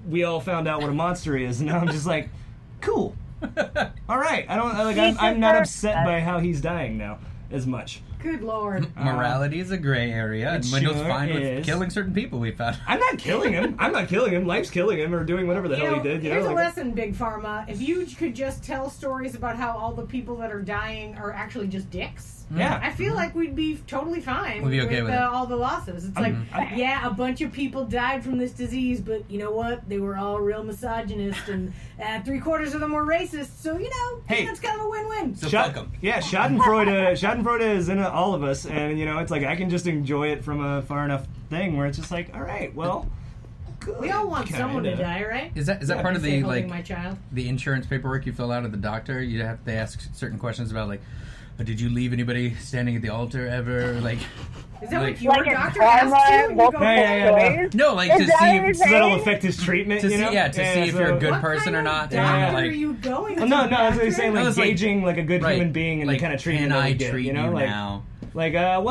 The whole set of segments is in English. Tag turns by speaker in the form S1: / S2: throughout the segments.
S1: we all found out what a monster is, and now I'm just like, cool. All right. I don't like. I'm not upset by how he's dying now as much.
S2: Good Lord.
S3: Morality is a gray area, and Wendell's fine with killing certain people, we found.
S1: I'm not killing him. Life's killing him, or doing whatever the hell he did.
S2: Here's a lesson, Big Pharma. If you could just tell stories about how all the people that are dying are actually just dicks, I feel like we'd be totally fine
S3: with
S2: all the losses. It's like, a bunch of people died from this disease, but you know what? They were all real misogynist, and 3/4 of them were racist, so, hey, that's kind of a win-win.
S3: So fuck them.
S1: Yeah, Schadenfreude is in all of us, and, it's like I can just enjoy it from a far enough thing where it's just like, all right, well... Good,
S2: we all want someone to die, right?
S3: Is that part of the
S2: my child?
S3: The insurance paperwork you fill out at the doctor? They ask certain questions about did you leave anybody standing at the altar ever?
S2: Is that what your doctor asked you?
S3: No, to see if
S1: that'll affect his treatment.
S3: To see if you're a good person or not.
S2: What kind of doctor are you going to?
S1: No, that's what he's saying. Gauging a good human being and the kind of treatment
S3: I
S1: get.
S3: Treat you now?
S2: Guys.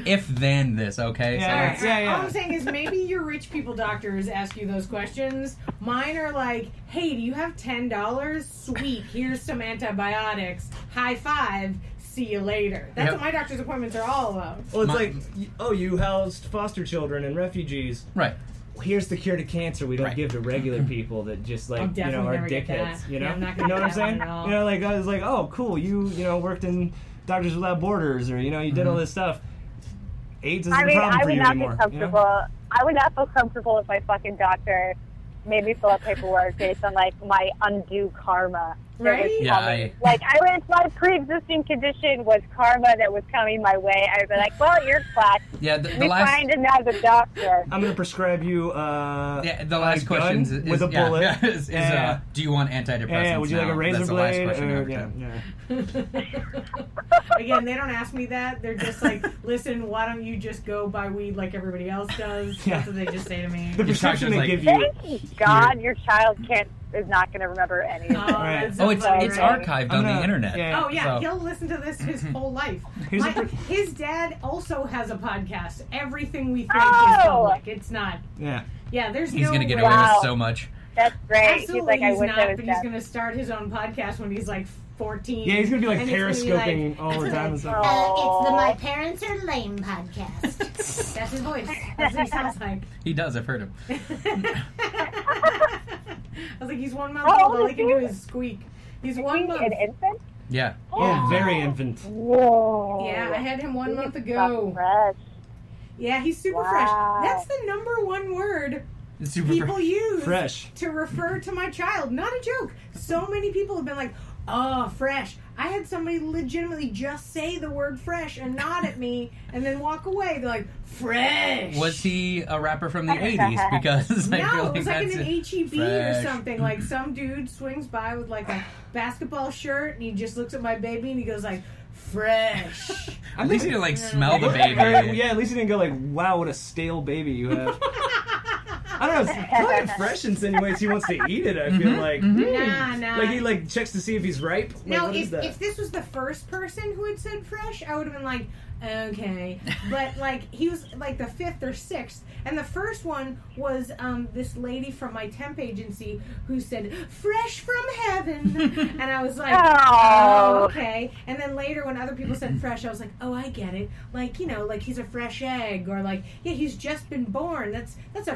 S3: If then this, okay?
S2: Yeah. All I'm saying is maybe your rich people doctors ask you those questions. Mine are like, hey, do you have $10? Sweet, here's some antibiotics. High five. See you later. That's what my doctor's appointments are all about.
S1: Well, it's you housed foster children and refugees.
S3: Right.
S1: Here's the cure to cancer we don't give to regular people that just are dickheads.
S2: I'm not
S1: you know what I'm saying?
S2: I
S1: was like, oh, cool. You worked in Doctors Without Borders, or you did all this stuff. AIDS isn't a problem for you anymore.
S4: I would not feel comfortable if my fucking doctor made me fill out paperwork based on my undue karma.
S2: Right?
S4: My pre-existing condition was karma that was coming my way. I'd be like, well, you're fucked.
S3: Yeah,
S4: we find another doctor.
S1: I'm going to prescribe you
S3: the last question is
S1: with a bullet.
S3: Do you want antidepressants?
S1: Yeah, would you like a razor blade?
S2: Again, they don't ask me that. They're just like, listen, why don't you just go buy weed like everybody else does? That's what they just say to me.
S1: The prescription they give you.
S4: Thank God your child is not going to remember any of it.
S3: It's archived on the internet.
S2: He'll listen to this his whole life. His dad also has a podcast. Everything we think is public. It's not.
S1: Yeah.
S2: Yeah,
S3: he's going to get away with so much.
S4: That's great.
S2: Absolutely,
S4: he's like, I wish
S2: not,
S4: I was
S2: but he's going to start his own podcast when he's 14.
S1: Yeah, he's going to be periscoping all the time.
S2: It's the My Parents Are Lame podcast. That's his voice. That's what he sounds like.
S3: He does. I've heard him.
S2: I was like, he's 1 month old. All he can do is squeak. He's 1 month.
S4: An infant?
S3: Yeah.
S1: Oh, very infant.
S4: Whoa.
S2: Yeah, I had him 1 month ago.
S4: Fresh.
S2: Yeah, he's super fresh. That's the number one word people use to refer to my child. Not a joke. So many people have been like, oh, fresh. I had somebody legitimately just say the word fresh and nod at me and then walk away. They're like, fresh.
S3: Was he a rapper from the 80s? Because
S2: no,
S3: I feel
S2: it was
S3: like
S2: an HEB or something. Like some dude swings by with a basketball shirt and he just looks at my baby and he goes fresh.
S3: At least he didn't smell the baby.
S1: Yeah, at least he didn't go wow, what a stale baby you have. I don't know. Calling it fresh insinuates he wants to eat it. I feel like
S2: nah.
S1: He checks to see if he's ripe.
S2: Now, if this was the first person who had said fresh, I would have been like, okay. But he was the fifth or sixth, and the first one was this lady from my temp agency who said fresh from heaven, and I was like, oh, okay. And then later when other people said fresh, I was like, oh, I get it. He's a fresh egg, or he's just been born.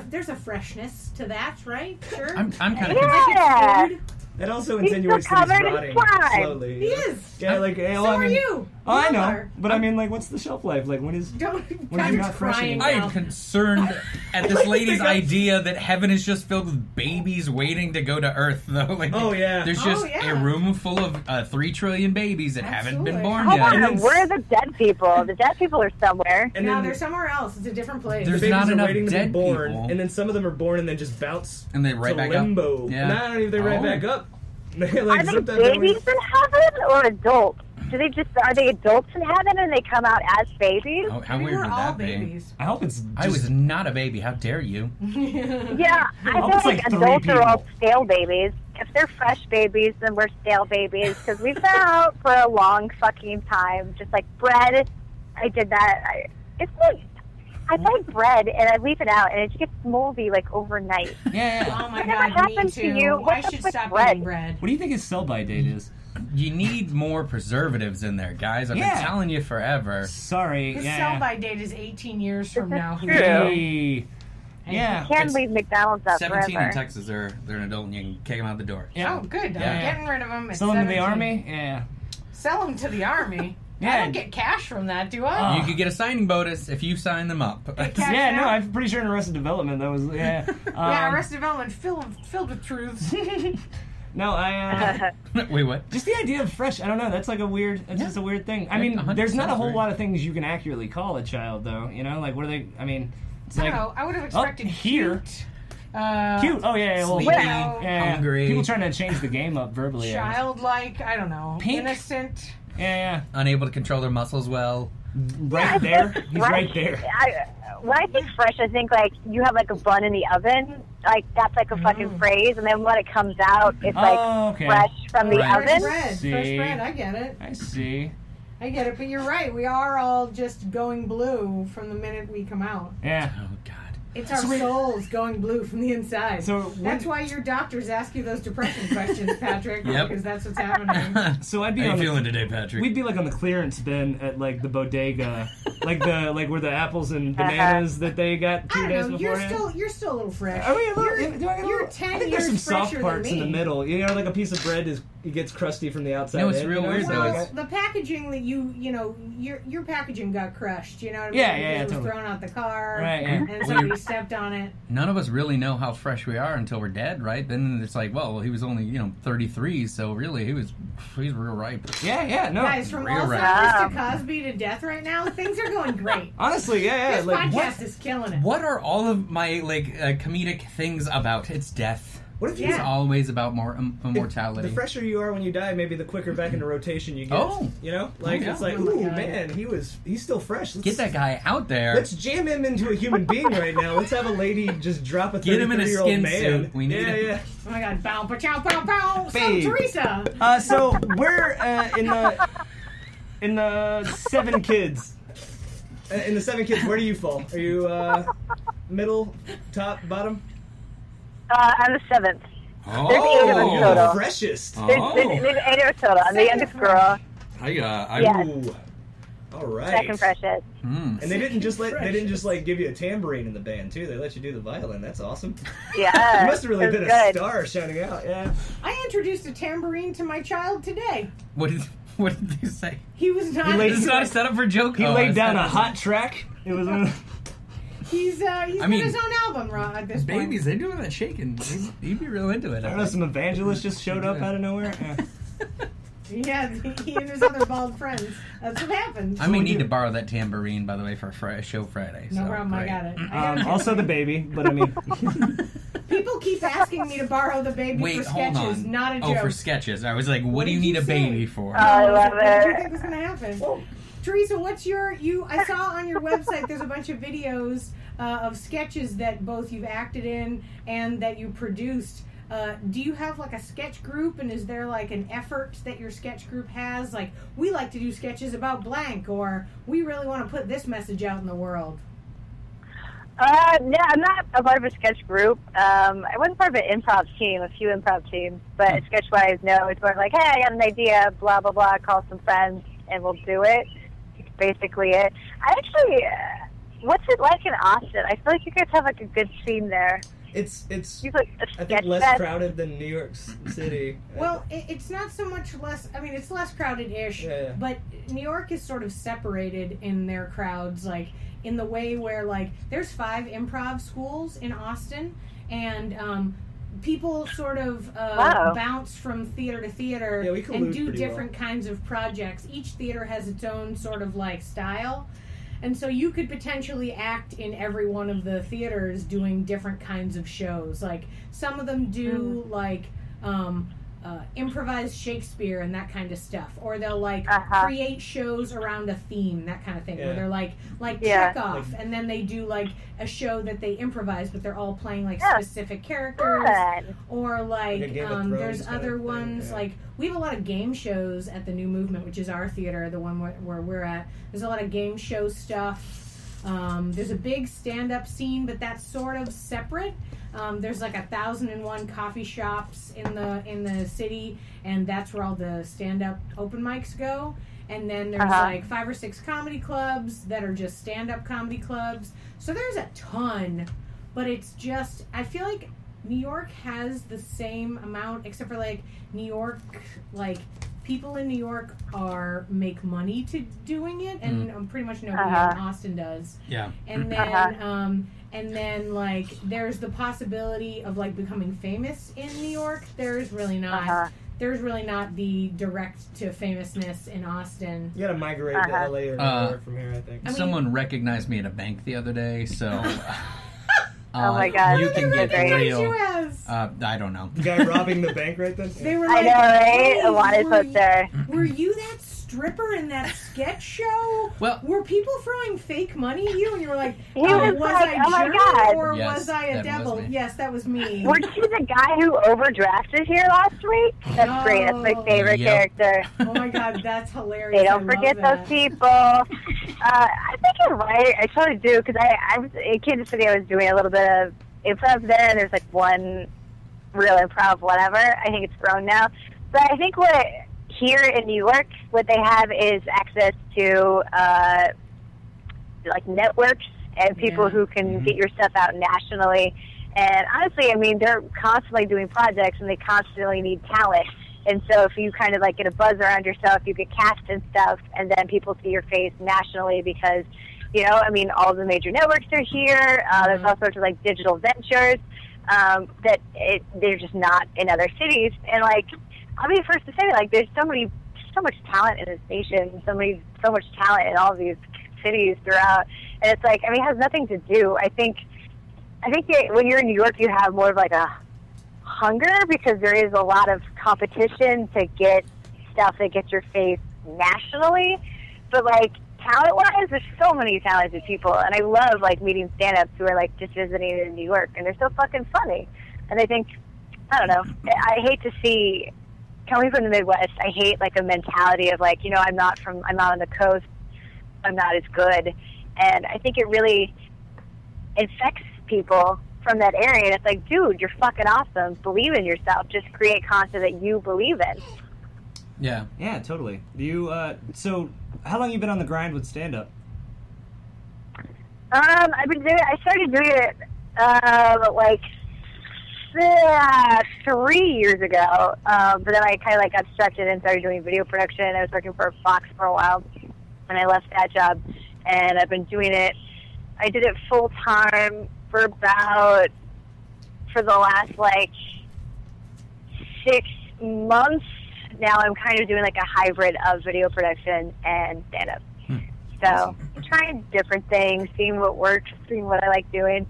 S2: There's a freshness to that, right? Sure.
S3: I'm kind of
S4: confused.
S1: It also insinuates that he's rotting slowly.
S2: He is.
S1: Yeah,
S2: are you.
S1: Oh, I know. But what's the shelf life? When is he not fresh anymore?
S3: I am concerned at this lady's idea that heaven is just filled with babies waiting to go to Earth, though. There's just a room full of 3 trillion babies that haven't been born yet.
S4: Where are the dead people? The dead people are somewhere.
S2: They're somewhere else. It's a different place.
S3: There's not enough dead
S1: born,
S3: people.
S1: And then some of them are born and then just bounce
S3: and they right back
S1: limbo.
S3: Up. Yeah.
S1: I don't know if they right back up.
S4: Are they babies in heaven or adults? Are they adults in heaven and they come out as babies?
S3: Oh, how weird would that be?
S1: I hope it's
S3: I was not a baby. How dare you?
S4: Yeah, I feel like adults are all stale babies. If they're fresh babies, then we're stale babies because we've been out for a long fucking time. Just like bread. I did that. It's like I buy bread and I leave it out and it just gets moldy like overnight.
S1: Yeah.
S2: Oh my
S4: Whatever
S2: God, me
S4: happens
S2: too.
S4: to you?
S2: I
S4: What's
S2: should
S4: with
S2: stop
S4: bread?
S2: eating bread.
S1: What do you think his sell-by date is?
S3: You need more preservatives in there, guys. I've been telling you forever.
S1: Sorry.
S2: His
S1: Yeah.
S2: sell-by date is 18 years from now.
S4: True.
S1: Hey. Yeah.
S4: You can't leave McDonald's up
S3: 17
S4: forever.
S3: in Texas, they're an adult and you can kick them out the door.
S1: Yeah.
S2: Oh, good.
S3: Yeah.
S2: I'm getting rid of them.
S1: Sell them to the army? Yeah.
S2: Sell them to the army?
S1: Yeah.
S2: I don't get cash from that, do I?
S3: You could get a signing bonus if you sign them up.
S2: Cash
S1: Yeah, no,
S2: out?
S1: I'm pretty sure in Arrested Development that was, yeah.
S2: Yeah, Arrested Development filled with truths.
S1: No,
S3: Wait, what?
S1: just the idea of fresh, I don't know, that's like a weird, it's just a weird thing. I mean,
S3: 100%
S1: there's not a whole
S3: agree.
S1: lot of things you can accurately call a child, though, you know? Like, what are they, I mean, it's
S2: I
S1: like,
S2: don't know. I would have expected
S1: here.
S2: cute.
S1: Cute, oh yeah, well,
S3: Sleepy,
S1: yeah.
S3: hungry.
S1: People trying to change the game up verbally.
S2: Childlike, I don't know.
S1: Pink.
S2: Innocent.
S1: Yeah,
S3: Unable to control their muscles well.
S1: right there, he's right there.
S4: When I think fresh, I think like you have like a bun in the oven. Like that's like a fucking phrase, and then when it comes out, it's like fresh from the
S3: Right.
S4: oven.
S2: Fresh
S1: See.
S2: bread, I get it.
S1: I see.
S2: I get it, but you're right. We are all just going blue from the minute we come out.
S1: Yeah.
S3: Oh, God.
S2: It's our souls going blue from the inside.
S1: So
S2: that's why your doctors ask you those depression questions, Patrick.
S3: Yep.
S2: Because that's what's happening.
S1: So I'd be
S3: How
S1: on
S3: you
S1: the,
S3: feeling today, Patrick?
S1: we'd be like on the clearance bin at like the bodega, like where the apples and bananas that they got 2
S2: I
S1: days
S2: don't know.
S1: before.
S2: You're still a little fresh.
S1: Are we a little? Do I get a
S2: You're
S1: little?
S2: 10
S1: I think there's some
S2: years
S1: soft
S2: fresher
S1: parts
S2: than
S1: in the
S2: me.
S1: middle. You know, like a piece of bread it gets crusty from the outside.
S3: No, it's
S1: in,
S3: real
S1: you know?
S3: weird,
S1: So
S3: though.
S1: like,
S2: Well, the packaging that you know, your packaging got crushed. You know what I mean?
S1: Yeah,
S2: Because it was
S1: totally.
S2: thrown out the car,
S1: Right, yeah.
S2: and somebody stepped on it.
S3: None of us really know how fresh we are until we're dead, right? Then it's like, well, he was only 33, so really he's real ripe.
S1: yeah, no.
S2: Guys, from
S3: Real
S2: Alzheimer's to Cosby to death right now, things are going great.
S1: Honestly, yeah.
S2: This
S1: Like,
S2: podcast is killing it.
S3: What are all of my comedic things about? It's death.
S1: what if you?
S3: It's
S2: Yeah.
S3: always about immortality.
S1: The fresher you are when you die, maybe the quicker back into rotation you get.
S3: Oh.
S1: You know, like
S3: Okay.
S1: it's like,
S2: Oh my
S1: ooh
S2: God.
S1: man, he's still fresh. Let's,
S3: Get that guy out there.
S1: Let's jam him into a human being right now. Let's have a lady just drop a
S3: Get him in a
S1: 33-year-old
S3: skin
S1: man.
S3: suit. We need him.
S1: yeah.
S2: Oh my God! Bow, ba chow, pow, pow. So
S1: Babe.
S2: Teresa.
S1: So we're in the 7 kids. In the 7 kids, where do you fall? Are you middle, top, bottom?
S4: I'm the 7th.
S3: Oh,
S4: There's 8 of us
S1: You're
S4: total.
S1: the freshest.
S4: There's 8 of us total. I'm the youngest girl.
S3: I
S1: Ooh. All right.
S4: Second freshest.
S1: And they didn't just
S2: Precious.
S1: give you a tambourine in the band too. They let you do the violin. That's awesome.
S4: Yeah.
S1: You must have really
S4: it was
S1: been
S4: good.
S1: a star shining out. Yeah.
S2: I introduced a tambourine to my child today.
S3: What did they say?
S2: He was not.
S1: laid-
S3: This is not a setup for a joke.
S1: He
S3: Oh,
S1: laid
S3: it's
S1: down
S3: not
S1: a hot track. It was one of
S2: He's got his own album at this point.
S3: babies. They doing that shaking. He'd be real into it.
S1: I don't know, some evangelist just showed up out of nowhere. Yeah.
S2: Yeah, he and his other bald friends. That's what happens.
S3: I may need to borrow that tambourine, by the way, for show Friday.
S2: No
S3: so,
S2: problem,
S3: great.
S2: I got it.
S1: Also the baby, but I mean,
S2: People keep asking me to borrow the baby
S3: Wait,
S2: for
S3: hold
S2: sketches.
S3: on.
S2: Not a
S3: Oh,
S2: joke.
S3: for sketches. I was like, what do
S2: did
S3: you need
S2: you
S3: a
S2: say?
S3: baby for?
S4: I love
S2: What did you
S4: it.
S2: think was going to happen? Teresa, what's I saw on your website there's a bunch of videos of sketches that both you've acted in and that you produced. Do you have like a sketch group, and is there like an effort that your sketch group has? Like, we like to do sketches about blank, or we really want to put this message out in the world.
S4: Yeah, I'm not a part of a sketch group. I wasn't part of an improv team, a few improv teams, but sketch-wise, no. It's more like, hey, I got an idea, blah, blah, blah, call some friends, and we'll do it. It's basically it. I actually, what's it like in Austin? I feel like you guys have like a good scene there.
S1: it's
S4: You like a
S1: I
S4: sketch
S1: think less
S4: fest.
S1: crowded than New York City.
S2: Well, it's not so much less. I mean, it's less crowded-ish,
S1: Yeah.
S2: but New York is sort of separated in their crowds, like in the way where like there's 5 improv schools in Austin, and people sort of
S4: Wow.
S2: bounce from theater to theater
S1: Yeah, we
S2: and
S1: collude
S2: do
S1: pretty
S2: different kinds of projects. Each theater has its own sort of like style. And so you could potentially act in every one of the theaters doing different kinds of shows. Like some of them do like improvised Shakespeare and that kind of stuff, or they'll like create shows around a theme, that kind of thing.
S1: Yeah.
S2: Where they're like
S4: Yeah.
S2: Chekhov, and then they do like a show that they improvise, but they're all playing like
S4: Yeah.
S2: specific characters.
S4: Fun.
S2: Or
S1: Like a
S2: like,
S1: Game of Thrones
S2: there's
S1: kind of
S2: other
S1: thing,
S2: ones
S1: yeah.
S2: like we have a lot of game shows at the New Movement, which is our theater, the one where we're at. There's a lot of game show stuff. There's a big stand-up scene, but that's sort of separate. There's like 1,001 coffee shops in the city, and that's where all the stand-up open mics go. And then there's like 5 or 6 comedy clubs that are just stand-up comedy clubs. So there's a ton, but it's just, I feel like New York has the same amount, except for like New York, like people in New York make money to doing it, and pretty much nobody in Austin does. Yeah. And then like there's the possibility of like becoming famous in New York. There's really not. There's really not the direct to famousness in Austin.
S1: You gotta migrate to LA or New York from here, I think.
S3: Someone recognized me at a bank the other day, so.
S4: Oh my God!
S3: You can get real. I don't know.
S1: The guy robbing the bank right then?
S2: They were like,
S4: I know, right? A lot is up there.
S2: Were you that stripper in that sketch show?
S3: Well,
S2: were people throwing fake money at you, and you were like,
S4: was
S2: I
S4: oh my
S2: German
S4: God.
S2: or
S3: Yes,
S2: was I a
S3: that
S2: devil?
S3: was me.
S2: Yes, that was me.
S4: Were you the guy who overdrafted here last week? That's great. That's my favorite character.
S2: Oh my God, that's hilarious.
S4: They don't forget those people. I think you're right. I totally do, because I was in Kansas City. I was doing a little bit of improv there, and there's like one real improv whatever. I think it's grown now. But I think what here in New York, what they have is access to like networks and people who can get your stuff out nationally. And honestly, I mean, they're constantly doing projects, and they constantly need talent. And so if you kind of like get a buzz around yourself, you get cast and stuff, and then people see your face nationally because, you know, I mean, all the major networks are here. There's all sorts of like digital ventures that they're just not in other cities. And like, I'll be the first to say, like, there's so much talent in this nation, so much talent in all of these cities throughout. And it's like, I mean, it has nothing to do. I think when you're in New York, you have more of like a hunger because there is a lot of competition to get stuff that gets your face nationally. But like, talent-wise, there's so many talented people, and I love like meeting stand-ups who are like just visiting in New York, and they're so fucking funny. And I think, I don't know, I hate to see, coming from the Midwest, I hate like a mentality of like, you know, I'm not on the coast, I'm not as good, and I think it really infects people from that area. And it's like, dude, you're fucking awesome. Believe in yourself. Just create content that you believe in.
S1: Yeah, totally. Do you? So, how long have you been on the grind with stand-up?
S4: I've been doing. I started doing it like 3 years ago. But then I kind of like got distracted and started doing video production. I was working for Fox for a while, and I left that job. And I've been doing it. I did it full time for the last like 6 months. Now I'm kind of doing like a hybrid of video production and stand-up. So I'm trying different things, seeing what works, seeing what I like doing.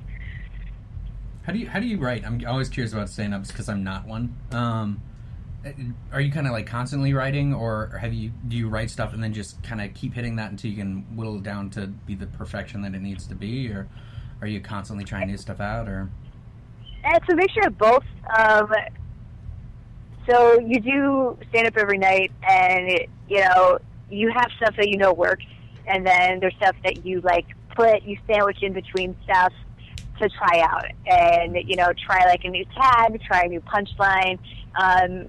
S3: How do you write? I'm always curious about stand-ups because I'm not one. Are you kind of like constantly writing, or do you write stuff and then just kind of keep hitting that until you can whittle it down to be the perfection that it needs to be, or are you constantly trying new stuff out? Or
S4: it's a mixture of both. So you do stand up every night, and you know you have stuff that you know works, and then there's stuff that you like you sandwich in between stuff to try out, and you know try like a new tag, try a new punchline,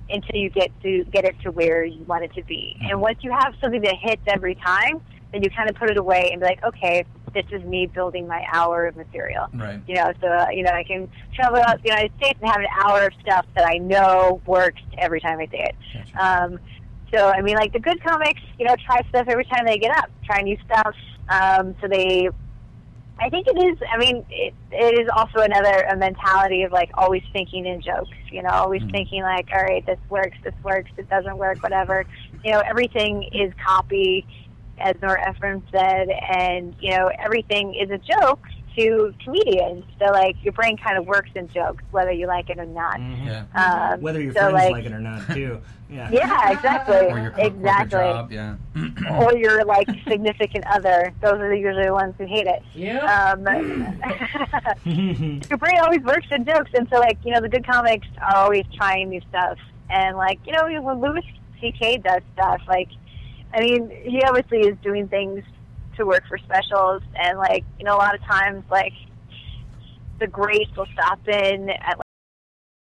S4: until you get it to where you want it to be. And once you have something that hits every time, then you kind of put it away and be like, okay, this is me building my hour of material.
S3: Right.
S4: You know, so you know I can travel out the United States and have an hour of stuff that I know works every time I say it. Gotcha. So I mean, like the good comics, you know, try stuff every time they get up, try new stuff. I think it is. I mean, it is also a mentality of like always thinking in jokes. You know, always thinking like, all right, this works, it doesn't work, whatever. You know, everything is copy, as Nora Ephron said, and you know, everything is a joke to comedians. So like, your brain kind of works in jokes, whether you like it or not.
S1: Yeah. Whether your friends like it or not, too. Yeah.
S4: Yeah, exactly.
S3: Or your exactly. Job, yeah.
S4: Or your like significant other. Those are usually the ones who hate it.
S2: Yeah.
S4: Your brain always works in jokes, and so like, you know, the good comics are always trying new stuff. And like, you know, when Louis C.K. does stuff, like, I mean, he obviously is doing things to work for specials, and like, you know, a lot of times like the greats will stop in at